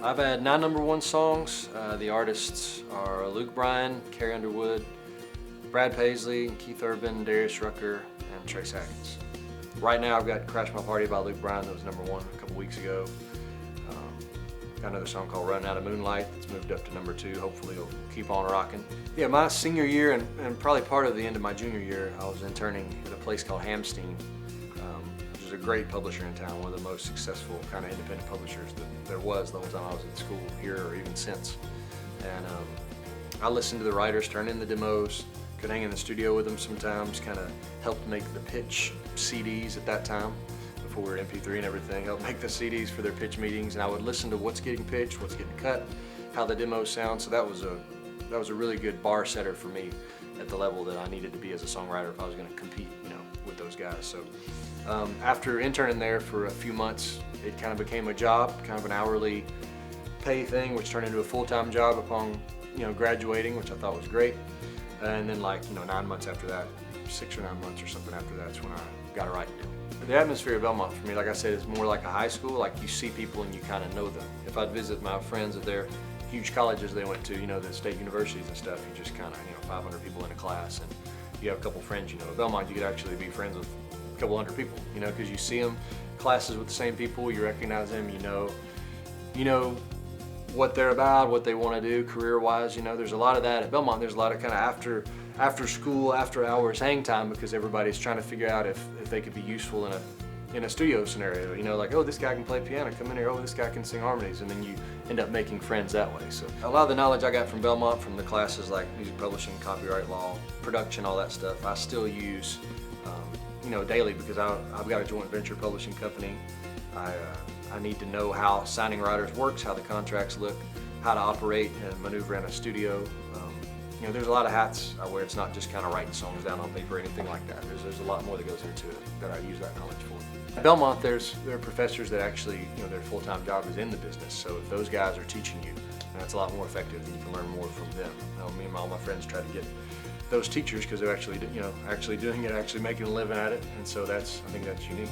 I've had 9 #1 songs. The artists are Luke Bryan, Carrie Underwood, Brad Paisley, Keith Urban, Darius Rucker, and Trace Atkins. Right now I've got Crash My Party by Luke Bryan that was #1 a couple weeks ago. Got another song called Run Out of Moonlight that's moved up to #2. Hopefully it'll keep on rocking. Yeah, my senior year and probably part of the end of my junior year, I was interning at a place called Hamstein, which is a great publisher in town, one of the most successful kind of independent publishers that there was the whole time I was in school here or even since. And I listened to the writers, turn in the demos, could hang in the studio with them sometimes, kind of helped make the pitch CDs at that time. Before we were MP3 and everything, helped make the CDs for their pitch meetings, and I would listen to what's getting pitched, what's getting cut, how the demos sound. So that was a really good bar setter for me at the level that I needed to be as a songwriter if I was going to compete, with those guys. So after interning there for a few months, it kind of became a job, kind of an hourly pay thing, which turned into a full-time job upon graduating, which I thought was great. And then 9 months after that, 6 or 9 months or something after that's when I got a writing deal. The atmosphere of Belmont for me, like I said, is more like a high school. Like you see people and you kind of know them. If I'd visit my friends at their huge colleges they went to, the state universities and stuff, you just kind of, 500 people in a class, and you have a couple friends. At Belmont, you could actually be friends with a couple hundred people, because you see them, classes with the same people, you recognize them, you know what they're about, what they want to do career-wise. There's a lot of that at Belmont. There's a lot of kind of after school, after hours hang time, because everybody's trying to figure out if they could be useful in a studio scenario. Like, oh, this guy can play piano, come in here. Oh, this guy can sing harmonies, and then you end up making friends that way. So a lot of the knowledge I got from Belmont, from the classes like music publishing, copyright law, production, all that stuff, I still use, daily, because I've got a joint venture publishing company. I need to know how signing writers works, how the contracts look, how to operate and maneuver in a studio. There's a lot of hats I wear. It's not just kind of writing songs down on paper or anything like that. There's a lot more that goes into it that I use that knowledge for. At Belmont, there are professors that actually, their full-time job is in the business. So if those guys are teaching you, that's a lot more effective, and you can learn more from them. Me and all my friends try to get those teachers because they're actually, actually doing it, actually making a living at it, and so I think that's unique.